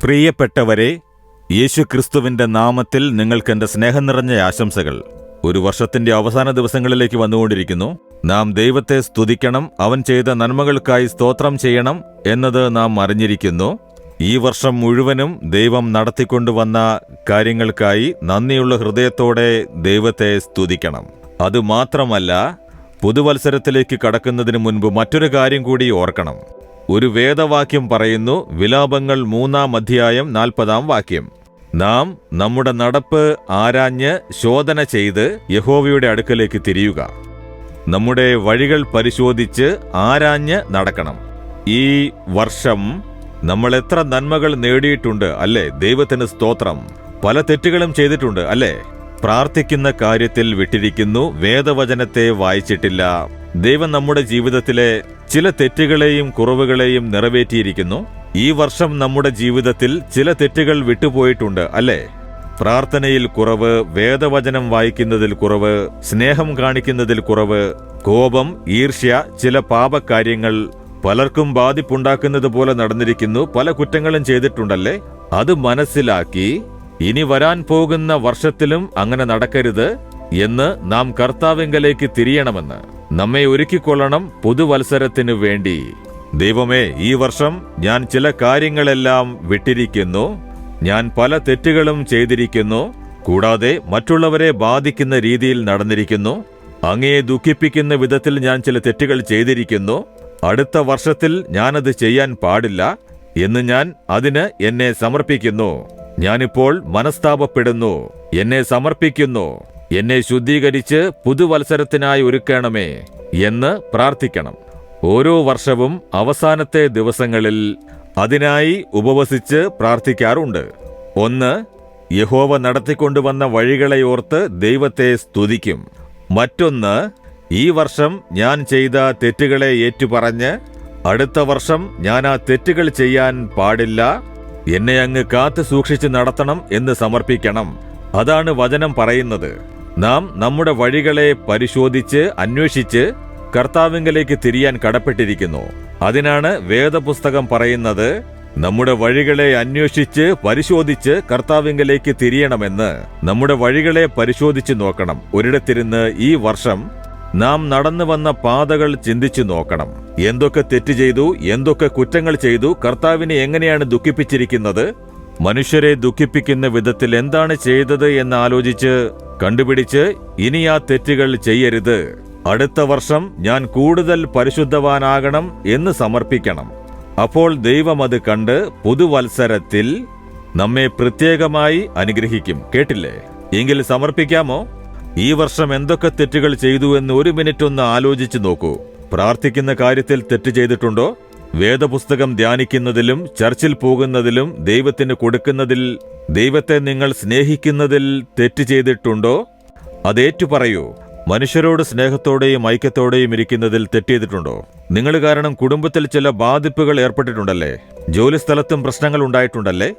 പ്രിയപ്പെട്ടവരെ, യേശുക്രിസ്തുവിന്റെ നാമത്തിൽ നിങ്ങൾക്കെന്റെ സ്നേഹം നിറഞ്ഞ ആശംസകൾ. ഒരു വർഷത്തിന്റെ അവസാന ദിവസങ്ങളിലേക്ക് വന്നുകൊണ്ടിരിക്കുന്നു. നാം ദൈവത്തെ സ്തുതിക്കണം, അവൻ ചെയ്ത നന്മകൾക്കായി സ്തോത്രം ചെയ്യണം എന്നത് നാം അറിഞ്ഞിരിക്കുന്നു. ഈ വർഷം മുഴുവനും ദൈവം നടത്തിക്കൊണ്ടുവന്ന കാര്യങ്ങൾക്കായി നന്ദിയുള്ള ഹൃദയത്തോടെ ദൈവത്തെ സ്തുതിക്കണം. അതുമാത്രമല്ല, പുതുവത്സരത്തിലേക്ക് കടക്കുന്നതിന് മുൻപ് മറ്റൊരു കാര്യം കൂടി ഓർക്കണം. ഒരു വേദവാക്യം പറയുന്നു, വിലാപങ്ങൾ 3-ാം അധ്യായം 40-ാം വാക്യം. നാം നമ്മുടെ നടപ്പ് ആരാഞ്ഞ് ശോധന ചെയ്ത് യഹോവയുടെ അടുക്കലേക്ക് തിരിയുക. നമ്മുടെ വഴികൾ പരിശോധിച്ച് ആരാഞ്ഞ് നടക്കണം. ഈ വർഷം നമ്മൾ എത്ര നന്മകൾ നേടിയിട്ടുണ്ട് അല്ലേ? ദൈവത്തിന് സ്തോത്രം. പല തെറ്റുകളും ചെയ്തിട്ടുണ്ട് അല്ലേ? പ്രാർത്ഥിക്കുന്ന കാര്യത്തിൽ വിട്ടിരിക്കുന്നു, വേദവചനത്തെ വായിച്ചിട്ടില്ല. ദൈവം നമ്മുടെ ജീവിതത്തിലെ ചില തെറ്റുകളെയും കുറവുകളെയും നിറവേറ്റിയിരിക്കുന്നു. ഈ വർഷം നമ്മുടെ ജീവിതത്തിൽ ചില തെറ്റുകൾ വിട്ടുപോയിട്ടുണ്ട് അല്ലേ? പ്രാർത്ഥനയിൽ കുറവ്, വേദവചനം വായിക്കുന്നതിൽ കുറവ്, സ്നേഹം കാണിക്കുന്നതിൽ കുറവ്, കോപം, ഈർഷ്യ, ചില പാപകാര്യങ്ങൾ പലർക്കും ബാധിപ്പുണ്ടാക്കുന്നത് പോലെ നടന്നിരിക്കുന്നു. പല കുറ്റങ്ങളും ചെയ്തിട്ടുണ്ടല്ലേ? അത് മനസ്സിലാക്കി ഇനി വരാൻ പോകുന്ന വർഷത്തിലും അങ്ങനെ നടക്കരുത് എന്ന് നാം കർത്താവിങ്കലേക്ക് തിരിയണമെന്ന് നമ്മെ ഒരുക്കിക്കൊള്ളണം പുതുവത്സരത്തിനു വേണ്ടി. ദൈവമേ, ഈ വർഷം ഞാൻ ചില കാര്യങ്ങളെല്ലാം വിട്ടിരിക്കുന്നു. ഞാൻ പല തെറ്റുകളും ചെയ്തിരിക്കുന്നു. കൂടാതെ മറ്റുള്ളവരെ ബാധിക്കുന്ന രീതിയിൽ നടന്നിരിക്കുന്നു. അങ്ങയെ ദുഃഖിപ്പിക്കുന്ന വിധത്തിൽ ഞാൻ ചില തെറ്റുകൾ ചെയ്തിരിക്കുന്നു. അടുത്ത വർഷത്തിൽ ഞാനത് ചെയ്യാൻ പാടില്ല എന്ന് ഞാൻ എന്നെ സമർപ്പിക്കുന്നു. ഞാനിപ്പോൾ മനസ്താപപ്പെടുന്നു, എന്നെ സമർപ്പിക്കുന്നു. എന്നെ ശുദ്ധീകരിച്ച് പുതുവത്സരത്തിനായി ഒരുക്കണമേ എന്ന് പ്രാർത്ഥിക്കണം. ഓരോ വർഷവും അവസാനത്തെ ദിവസങ്ങളിൽ അതിനായി ഉപവസിച്ച് പ്രാർത്ഥിക്കാറുണ്ട്. ഒന്ന്, യഹോവ നടത്തിക്കൊണ്ടുവന്ന വഴികളെ ഓർത്ത് ദൈവത്തെ സ്തുതിക്കും. മറ്റൊന്ന്, ഈ വർഷം ഞാൻ ചെയ്ത തെറ്റുകളെ ഏറ്റുപറഞ്ഞ് അടുത്ത വർഷം ഞാൻ ആ തെറ്റുകൾ ചെയ്യാൻ പാടില്ല, എന്നെ അങ്ങ് കാത്തു സൂക്ഷിച്ച് നടത്തണം എന്ന് സമർപ്പിക്കണം. അതാണ് വചനം പറയുന്നത്. നാം നമ്മുടെ വഴികളെ പരിശോധിച്ച് അന്വേഷിച്ച് കർത്താവിങ്കലേക്ക് തിരിയാൻ കടപ്പെട്ടിരിക്കുന്നു. അതിനാണ് വേദപുസ്തകം പറയുന്നത്, നമ്മുടെ വഴികളെ അന്വേഷിച്ച് പരിശോധിച്ച് കർത്താവിങ്കലേക്ക് തിരിയണമെന്ന്. നമ്മുടെ വഴികളെ പരിശോധിച്ച് നോക്കണം. ഒരിടത്തിരുന്ന് ഈ വർഷം നാം നടന്നു വന്ന പാതകൾ ചിന്തിച്ചു നോക്കണം. എന്തൊക്കെ തെറ്റ് ചെയ്തു, എന്തൊക്കെ കുറ്റങ്ങൾ ചെയ്തു, കർത്താവിനെ എങ്ങനെയാണ് ദുഃഖിപ്പിച്ചിരിക്കുന്നത്, മനുഷ്യരെ ദുഃഖിപ്പിക്കുന്ന വിധത്തിൽ എന്താണ് ചെയ്തത് എന്ന് ആലോചിച്ച് കണ്ടുപിടിച്ച് ഇനി ആ തെറ്റുകൾ ചെയ്യരുത്. അടുത്ത വർഷം ഞാൻ കൂടുതൽ പരിശുദ്ധവാനാകണം എന്ന് സമർപ്പിക്കണം. അപ്പോൾ ദൈവം അത് കണ്ട് പുതുവത്സരത്തിൽ നമ്മെ പ്രത്യേകമായി അനുഗ്രഹിക്കും. കേട്ടില്ലേ? എങ്കിൽ സമർപ്പിക്കാമോ? ഈ വർഷം എന്തൊക്കെ തെറ്റുകൾ ചെയ്തു എന്ന് 1 മിനിറ്റ് ഒന്ന് ആലോചിച്ചു നോക്കൂ. പ്രാർത്ഥിക്കുന്ന കാര്യത്തിൽ തെറ്റ് ചെയ്തിട്ടുണ്ടോ? വേദപുസ്തകം ധ്യാനിക്കുന്നതിലും ചർച്ചിൽ പോകുന്നതിലും ദൈവത്തിന് കൊടുക്കുന്നതിൽ, ദൈവത്തെ നിങ്ങൾ സ്നേഹിക്കുന്നതിൽ തെറ്റ് ചെയ്തിട്ടുണ്ടോ? അതേറ്റു പറയൂ. മനുഷ്യരോട് സ്നേഹത്തോടെയും ഐക്യത്തോടെയും ഇരിക്കുന്നതിൽ തെറ്റ് ചെയ്തിട്ടുണ്ടോ? നിങ്ങൾ കാരണം കുടുംബത്തിൽ ചില ബാധിപ്പുകൾ ഏർപ്പെട്ടിട്ടുണ്ടല്ലേ? ജോലിസ്ഥലത്തും പ്രശ്നങ്ങൾ ഉണ്ടായിട്ടുണ്ടല്ലേ?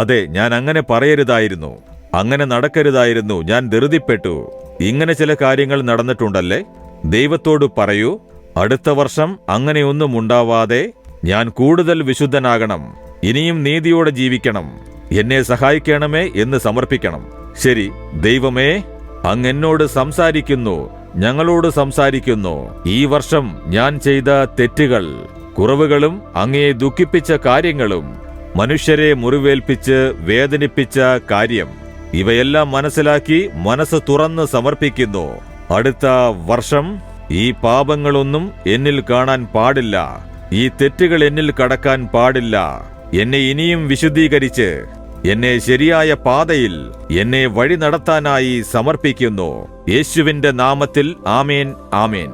അതെ, ഞാൻ അങ്ങനെ പറയരുതായിരുന്നു, അങ്ങനെ നടക്കരുതായിരുന്നു, ഞാൻ ധൃതിപ്പെട്ടു, ഇങ്ങനെ ചില കാര്യങ്ങൾ നടന്നിട്ടുണ്ടല്ലേ? ദൈവത്തോട് പറയൂ, അടുത്ത വർഷം അങ്ങനെയൊന്നും ഉണ്ടാവാതെ ഞാൻ കൂടുതൽ വിശുദ്ധനാകണം, ഇനിയും നീതിയോടെ ജീവിക്കണം, എന്നെ സഹായിക്കണമേ എന്ന് സമർപ്പിക്കണം. ശരി, ദൈവമേ, അങ്ങ് എന്നോട് സംസാരിക്കുന്നു, ഞങ്ങളോട് സംസാരിക്കുന്നു. ഈ വർഷം ഞാൻ ചെയ്ത തെറ്റുകൾ, കുറവുകളും അങ്ങയെ ദുഃഖിപ്പിച്ച കാര്യങ്ങളും, മനുഷ്യരെ മുറിവേൽപ്പിച്ച് വേദനിപ്പിച്ച കാര്യം, ഇവയെല്ലാം മനസ്സിലാക്കി മനസ്സ് തുറന്ന് സമർപ്പിക്കുന്നു. അടുത്ത വർഷം ഈ പാപങ്ങളൊന്നും എന്നിൽ കാണാൻ പാടില്ല, ഈ തെറ്റുകൾ എന്നിൽ കടക്കാൻ പാടില്ല. എന്നെ ഇനിയും വിശുദ്ധീകരിച്ച് എന്നെ ശരിയായ പാതയിൽ എന്നെ വഴി നടത്താനായി സമർപ്പിക്കുന്നു. യേശുവിന്റെ നാമത്തിൽ ആമേൻ, ആമേൻ.